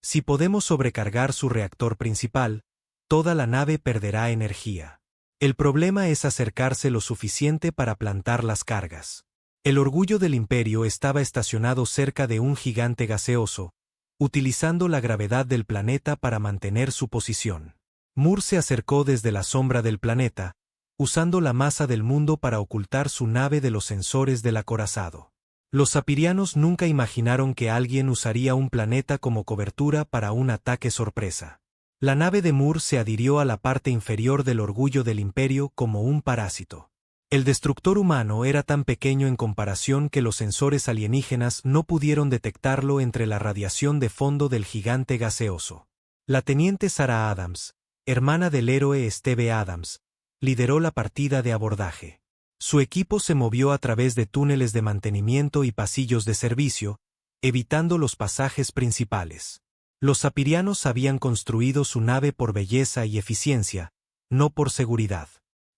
Si podemos sobrecargar su reactor principal, toda la nave perderá energía. El problema es acercarse lo suficiente para plantar las cargas. El Orgullo del Imperio estaba estacionado cerca de un gigante gaseoso, utilizando la gravedad del planeta para mantener su posición. Moore se acercó desde la sombra del planeta, usando la masa del mundo para ocultar su nave de los sensores del acorazado. Los sapirianos nunca imaginaron que alguien usaría un planeta como cobertura para un ataque sorpresa. La nave de Moore se adhirió a la parte inferior del Orgullo del Imperio como un parásito. El destructor humano era tan pequeño en comparación que los sensores alienígenas no pudieron detectarlo entre la radiación de fondo del gigante gaseoso. La teniente Sarah Adams, hermana del héroe Steve Adams, lideró la partida de abordaje. Su equipo se movió a través de túneles de mantenimiento y pasillos de servicio, evitando los pasajes principales. Los sapirianos habían construido su nave por belleza y eficiencia, no por seguridad.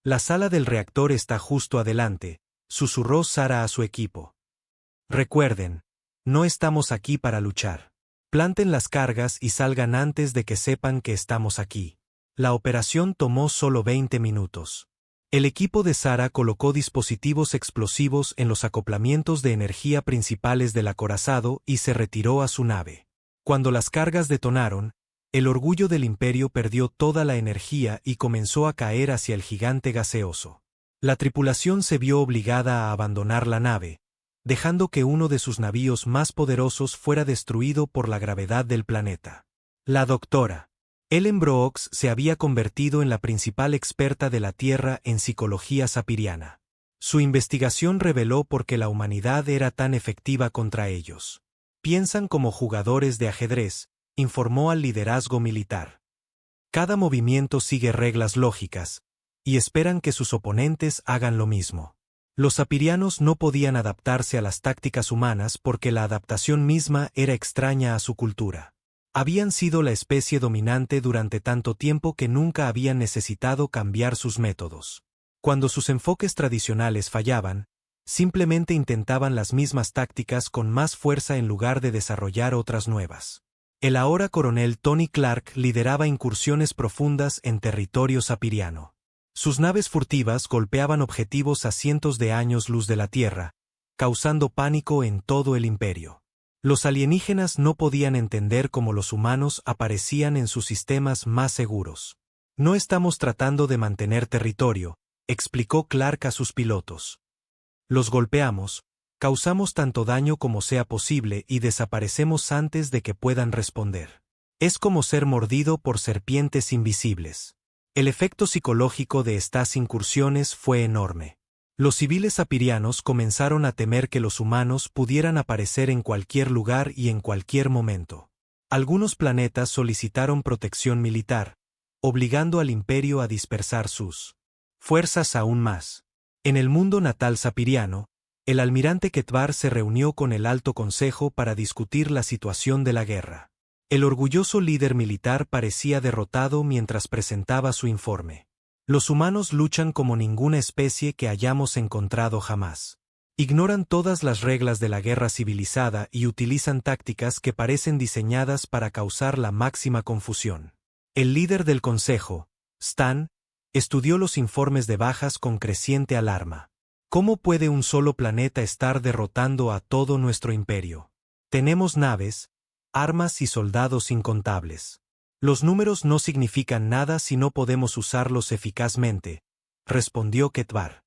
La sala del reactor está justo adelante, susurró Sarah a su equipo. Recuerden, no estamos aquí para luchar. Planten las cargas y salgan antes de que sepan que estamos aquí. La operación tomó solo 20 minutos. El equipo de Sarah colocó dispositivos explosivos en los acoplamientos de energía principales del acorazado y se retiró a su nave. Cuando las cargas detonaron, el Orgullo del Imperio perdió toda la energía y comenzó a caer hacia el gigante gaseoso. La tripulación se vio obligada a abandonar la nave, dejando que uno de sus navíos más poderosos fuera destruido por la gravedad del planeta. La doctora Ellen Brooks se había convertido en la principal experta de la Tierra en psicología sapiriana. Su investigación reveló por qué la humanidad era tan efectiva contra ellos. Piensan como jugadores de ajedrez, informó al liderazgo militar. Cada movimiento sigue reglas lógicas, y esperan que sus oponentes hagan lo mismo. Los sapirianos no podían adaptarse a las tácticas humanas porque la adaptación misma era extraña a su cultura. Habían sido la especie dominante durante tanto tiempo que nunca habían necesitado cambiar sus métodos. Cuando sus enfoques tradicionales fallaban, simplemente intentaban las mismas tácticas con más fuerza en lugar de desarrollar otras nuevas. El ahora coronel Tony Clark lideraba incursiones profundas en territorio sapiriano. Sus naves furtivas golpeaban objetivos a cientos de años luz de la Tierra, causando pánico en todo el imperio. Los alienígenas no podían entender cómo los humanos aparecían en sus sistemas más seguros. No estamos tratando de mantener territorio, explicó Clark a sus pilotos. Los golpeamos, causamos tanto daño como sea posible y desaparecemos antes de que puedan responder. Es como ser mordido por serpientes invisibles. El efecto psicológico de estas incursiones fue enorme. Los civiles sapirianos comenzaron a temer que los humanos pudieran aparecer en cualquier lugar y en cualquier momento. Algunos planetas solicitaron protección militar, obligando al imperio a dispersar sus fuerzas aún más. En el mundo natal sapiriano, el almirante Ketvar se reunió con el Alto Consejo para discutir la situación de la guerra. El orgulloso líder militar parecía derrotado mientras presentaba su informe. Los humanos luchan como ninguna especie que hayamos encontrado jamás. Ignoran todas las reglas de la guerra civilizada y utilizan tácticas que parecen diseñadas para causar la máxima confusión. El líder del consejo, Stan, estudió los informes de bajas con creciente alarma. ¿Cómo puede un solo planeta estar derrotando a todo nuestro imperio? Tenemos naves, armas y soldados incontables. Los números no significan nada si no podemos usarlos eficazmente, respondió Ketvar.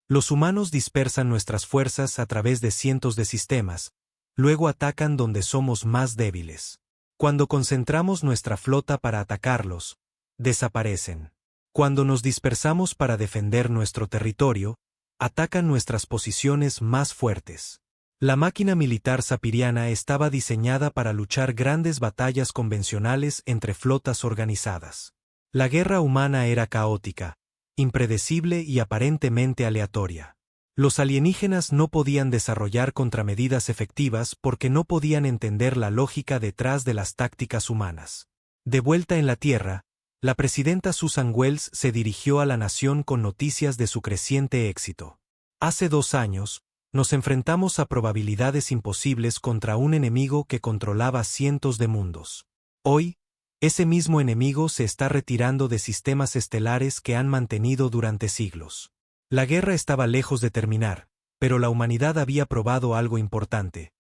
Los humanos dispersan nuestras fuerzas a través de cientos de sistemas, luego atacan donde somos más débiles. Cuando concentramos nuestra flota para atacarlos, desaparecen. Cuando nos dispersamos para defender nuestro territorio, atacan nuestras posiciones más fuertes. La máquina militar sapiriana estaba diseñada para luchar grandes batallas convencionales entre flotas organizadas. La guerra humana era caótica, impredecible y aparentemente aleatoria. Los alienígenas no podían desarrollar contramedidas efectivas porque no podían entender la lógica detrás de las tácticas humanas. De vuelta en la Tierra, la presidenta Susan Wells se dirigió a la nación con noticias de su creciente éxito. Hace 2 años, nos enfrentamos a probabilidades imposibles contra un enemigo que controlaba cientos de mundos. Hoy, ese mismo enemigo se está retirando de sistemas estelares que han mantenido durante siglos. La guerra estaba lejos de terminar, pero la humanidad había probado algo importante.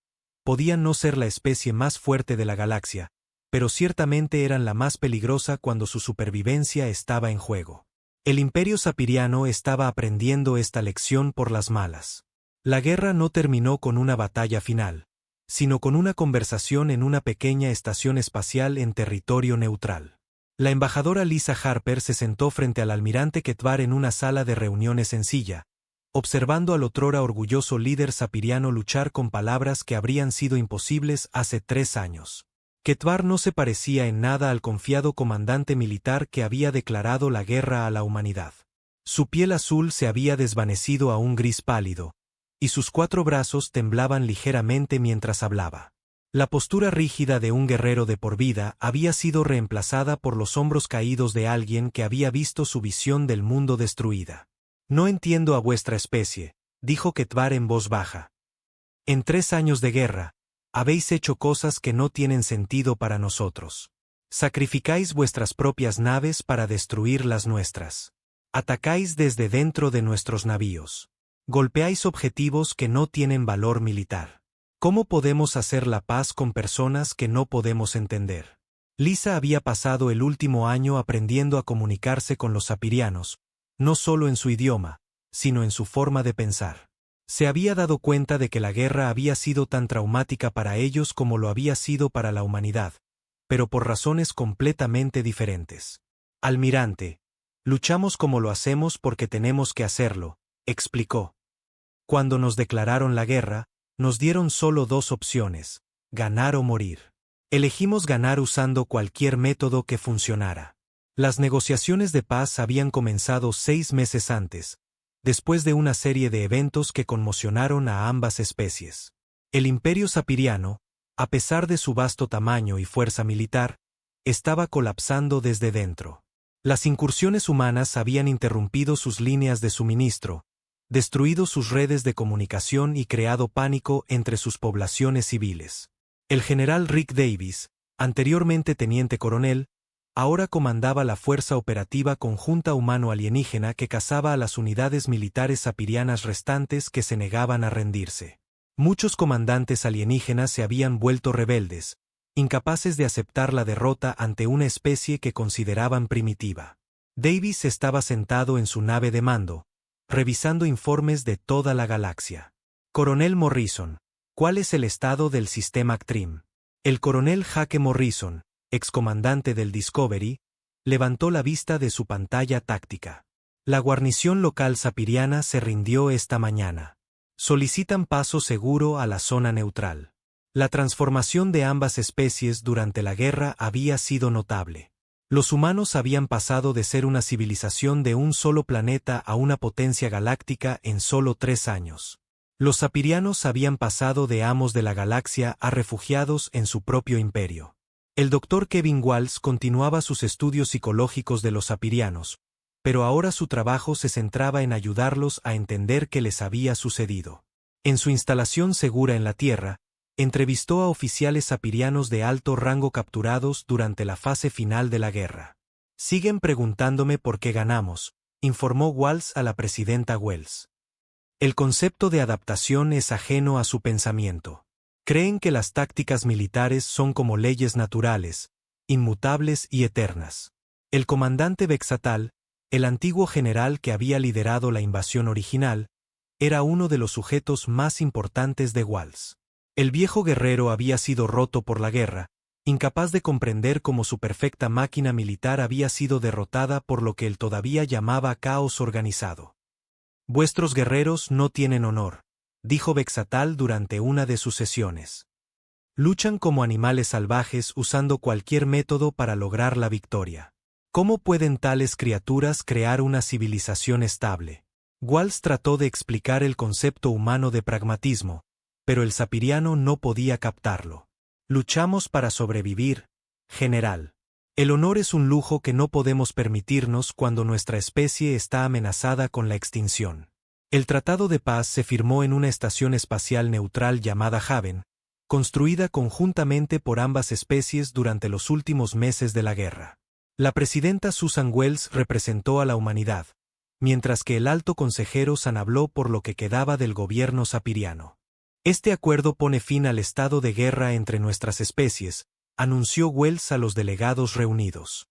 Podían no ser la especie más fuerte de la galaxia, pero ciertamente eran la más peligrosa cuando su supervivencia estaba en juego. El imperio sapiriano estaba aprendiendo esta lección por las malas. La guerra no terminó con una batalla final, sino con una conversación en una pequeña estación espacial en territorio neutral. La embajadora Lisa Harper se sentó frente al almirante Ketvar en una sala de reuniones sencilla, observando al otrora orgulloso líder sapiriano luchar con palabras que habrían sido imposibles hace 3 años. Ketvar no se parecía en nada al confiado comandante militar que había declarado la guerra a la humanidad. Su piel azul se había desvanecido a un gris pálido, y sus 4 brazos temblaban ligeramente mientras hablaba. La postura rígida de un guerrero de por vida había sido reemplazada por los hombros caídos de alguien que había visto su visión del mundo destruida. No entiendo a vuestra especie, dijo Ketvar en voz baja. En 3 años de guerra, habéis hecho cosas que no tienen sentido para nosotros. Sacrificáis vuestras propias naves para destruir las nuestras. Atacáis desde dentro de nuestros navíos. Golpeáis objetivos que no tienen valor militar. ¿Cómo podemos hacer la paz con personas que no podemos entender? Lisa había pasado el último año aprendiendo a comunicarse con los sapirianos, no solo en su idioma, sino en su forma de pensar. Se había dado cuenta de que la guerra había sido tan traumática para ellos como lo había sido para la humanidad, pero por razones completamente diferentes. Almirante, luchamos como lo hacemos porque tenemos que hacerlo, explicó. Cuando nos declararon la guerra, nos dieron solo dos opciones: ganar o morir. Elegimos ganar usando cualquier método que funcionara. Las negociaciones de paz habían comenzado 6 meses antes, después de una serie de eventos que conmocionaron a ambas especies. El imperio sapiriano, a pesar de su vasto tamaño y fuerza militar, estaba colapsando desde dentro. Las incursiones humanas habían interrumpido sus líneas de suministro, destruido sus redes de comunicación y creado pánico entre sus poblaciones civiles. El general Rick Davis, anteriormente teniente coronel, ahora comandaba la Fuerza Operativa Conjunta Humano-Alienígena que cazaba a las unidades militares sapirianas restantes que se negaban a rendirse. Muchos comandantes alienígenas se habían vuelto rebeldes, incapaces de aceptar la derrota ante una especie que consideraban primitiva. Davis estaba sentado en su nave de mando, revisando informes de toda la galaxia. Coronel Morrison, ¿cuál es el estado del sistema CTRIM? El coronel Jake Morrison, excomandante del Discovery, levantó la vista de su pantalla táctica. La guarnición local sapiriana se rindió esta mañana. Solicitan paso seguro a la zona neutral. La transformación de ambas especies durante la guerra había sido notable. Los humanos habían pasado de ser una civilización de un solo planeta a una potencia galáctica en solo 3 años. Los sapirianos habían pasado de amos de la galaxia a refugiados en su propio imperio. El Dr. Kevin Walsh continuaba sus estudios psicológicos de los sapirianos, pero ahora su trabajo se centraba en ayudarlos a entender qué les había sucedido. En su instalación segura en la Tierra, entrevistó a oficiales sapirianos de alto rango capturados durante la fase final de la guerra. Siguen preguntándome por qué ganamos, informó Walsh a la presidenta Wells. El concepto de adaptación es ajeno a su pensamiento. Creen que las tácticas militares son como leyes naturales, inmutables y eternas. El comandante Vexatal, el antiguo general que había liderado la invasión original, era uno de los sujetos más importantes de Walsh. El viejo guerrero había sido roto por la guerra, incapaz de comprender cómo su perfecta máquina militar había sido derrotada por lo que él todavía llamaba caos organizado. Vuestros guerreros no tienen honor, dijo Vexatal durante una de sus sesiones. Luchan como animales salvajes usando cualquier método para lograr la victoria. ¿Cómo pueden tales criaturas crear una civilización estable? Walsh trató de explicar el concepto humano de pragmatismo, pero el sapiriano no podía captarlo. Luchamos para sobrevivir, general. El honor es un lujo que no podemos permitirnos cuando nuestra especie está amenazada con la extinción. El Tratado de Paz se firmó en una estación espacial neutral llamada Haven, construida conjuntamente por ambas especies durante los últimos meses de la guerra. La presidenta Susan Wells representó a la humanidad, mientras que el alto consejero San habló por lo que quedaba del gobierno sapiriano. Este acuerdo pone fin al estado de guerra entre nuestras especies, anunció Wells a los delegados reunidos.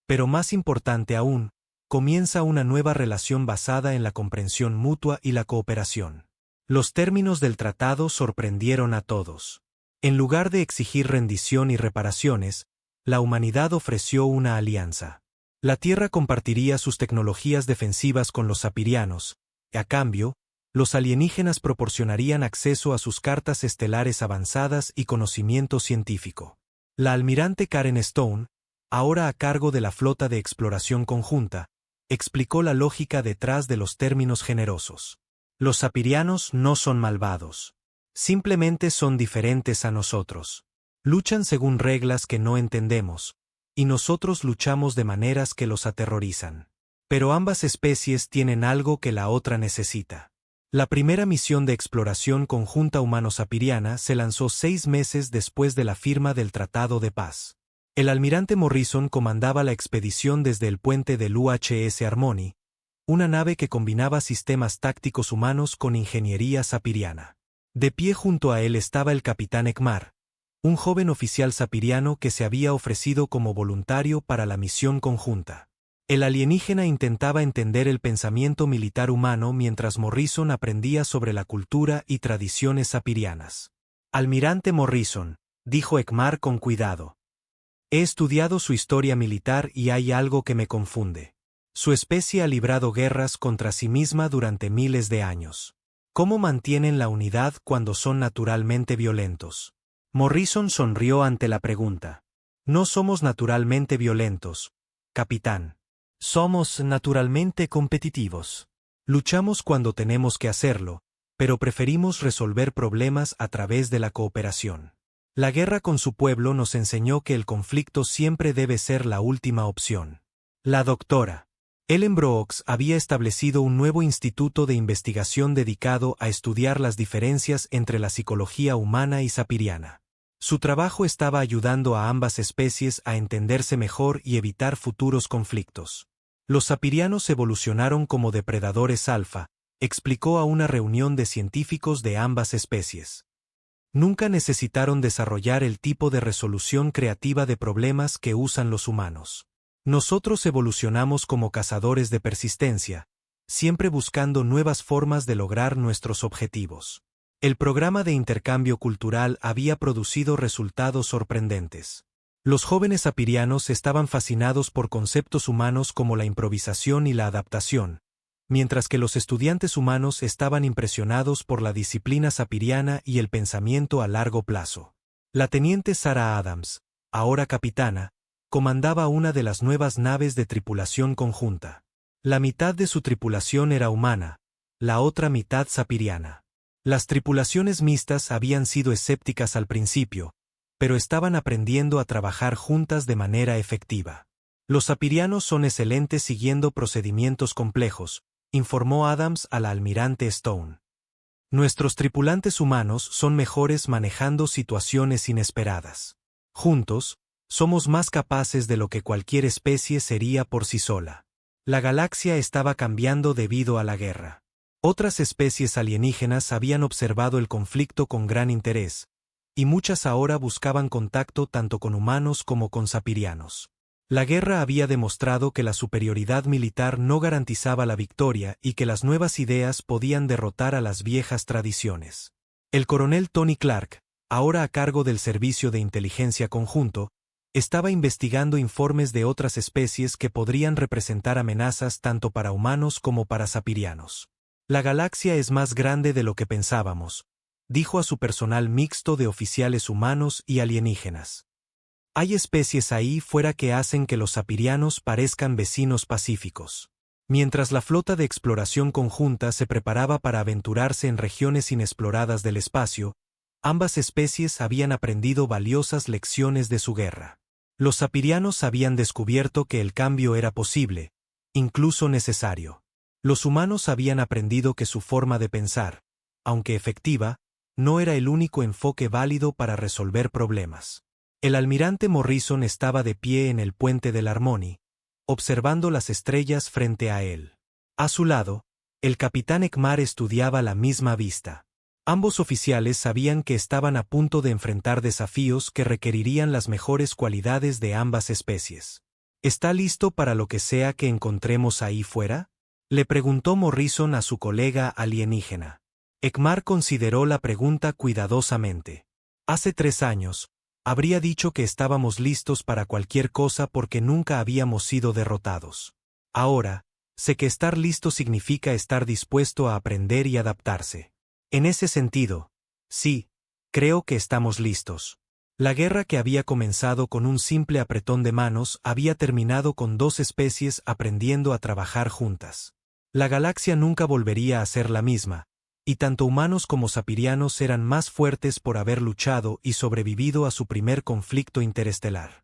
Pero más importante aún, comienza una nueva relación basada en la comprensión mutua y la cooperación. Los términos del tratado sorprendieron a todos. En lugar de exigir rendición y reparaciones, la humanidad ofreció una alianza. La Tierra compartiría sus tecnologías defensivas con los sapirianos, y a cambio, los alienígenas proporcionarían acceso a sus cartas estelares avanzadas y conocimiento científico. La almirante Karen Stone, ahora a cargo de la flota de exploración conjunta, explicó la lógica detrás de los términos generosos. Los sapirianos no son malvados. Simplemente son diferentes a nosotros. Luchan según reglas que no entendemos, y nosotros luchamos de maneras que los aterrorizan. Pero ambas especies tienen algo que la otra necesita. La primera misión de exploración conjunta humano-sapiriana se lanzó 6 meses después de la firma del Tratado de Paz. El almirante Morrison comandaba la expedición desde el puente del UHS Harmony, una nave que combinaba sistemas tácticos humanos con ingeniería sapiriana. De pie junto a él estaba el capitán Ekmar, un joven oficial sapiriano que se había ofrecido como voluntario para la misión conjunta. El alienígena intentaba entender el pensamiento militar humano mientras Morrison aprendía sobre la cultura y tradiciones sapirianas. Almirante Morrison, dijo Ekmar con cuidado. He estudiado su historia militar y hay algo que me confunde. Su especie ha librado guerras contra sí misma durante miles de años. ¿Cómo mantienen la unidad cuando son naturalmente violentos? Morrison sonrió ante la pregunta. No somos naturalmente violentos, capitán. Somos naturalmente competitivos. Luchamos cuando tenemos que hacerlo, pero preferimos resolver problemas a través de la cooperación. La guerra con su pueblo nos enseñó que el conflicto siempre debe ser la última opción. La doctora Ellen Brooks había establecido un nuevo instituto de investigación dedicado a estudiar las diferencias entre la psicología humana y sapiriana. Su trabajo estaba ayudando a ambas especies a entenderse mejor y evitar futuros conflictos. Los sapirianos evolucionaron como depredadores alfa, explicó a una reunión de científicos de ambas especies. Nunca necesitaron desarrollar el tipo de resolución creativa de problemas que usan los humanos. Nosotros evolucionamos como cazadores de persistencia, siempre buscando nuevas formas de lograr nuestros objetivos. El programa de intercambio cultural había producido resultados sorprendentes. Los jóvenes sapirianos estaban fascinados por conceptos humanos como la improvisación y la adaptación, mientras que los estudiantes humanos estaban impresionados por la disciplina sapiriana y el pensamiento a largo plazo. La teniente Sarah Adams, ahora capitana, comandaba una de las nuevas naves de tripulación conjunta. La mitad de su tripulación era humana, la otra mitad sapiriana. Las tripulaciones mixtas habían sido escépticas al principio, pero estaban aprendiendo a trabajar juntas de manera efectiva. Los sapirianos son excelentes siguiendo procedimientos complejos, informó Adams a la almirante Stone. Nuestros tripulantes humanos son mejores manejando situaciones inesperadas. Juntos, somos más capaces de lo que cualquier especie sería por sí sola. La galaxia estaba cambiando debido a la guerra. Otras especies alienígenas habían observado el conflicto con gran interés, y muchas ahora buscaban contacto tanto con humanos como con sapirianos. La guerra había demostrado que la superioridad militar no garantizaba la victoria y que las nuevas ideas podían derrotar a las viejas tradiciones. El coronel Tony Clark, ahora a cargo del Servicio de Inteligencia Conjunto, estaba investigando informes de otras especies que podrían representar amenazas tanto para humanos como para sapirianos. La galaxia es más grande de lo que pensábamos, dijo a su personal mixto de oficiales humanos y alienígenas. Hay especies ahí fuera que hacen que los sapirianos parezcan vecinos pacíficos. Mientras la flota de exploración conjunta se preparaba para aventurarse en regiones inexploradas del espacio, ambas especies habían aprendido valiosas lecciones de su guerra. Los sapirianos habían descubierto que el cambio era posible, incluso necesario. Los humanos habían aprendido que su forma de pensar, aunque efectiva, no era el único enfoque válido para resolver problemas. El almirante Morrison estaba de pie en el puente del Harmony, observando las estrellas frente a él. A su lado, el capitán Ekmar estudiaba la misma vista. Ambos oficiales sabían que estaban a punto de enfrentar desafíos que requerirían las mejores cualidades de ambas especies. ¿Está listo para lo que sea que encontremos ahí fuera?, le preguntó Morrison a su colega alienígena. Ekmar consideró la pregunta cuidadosamente. Hace 3 años, habría dicho que estábamos listos para cualquier cosa porque nunca habíamos sido derrotados. Ahora, sé que estar listo significa estar dispuesto a aprender y adaptarse. En ese sentido, sí, creo que estamos listos. La guerra que había comenzado con un simple apretón de manos había terminado con 2 especies aprendiendo a trabajar juntas. La galaxia nunca volvería a ser la misma, y tanto humanos como sapirianos eran más fuertes por haber luchado y sobrevivido a su primer conflicto interestelar.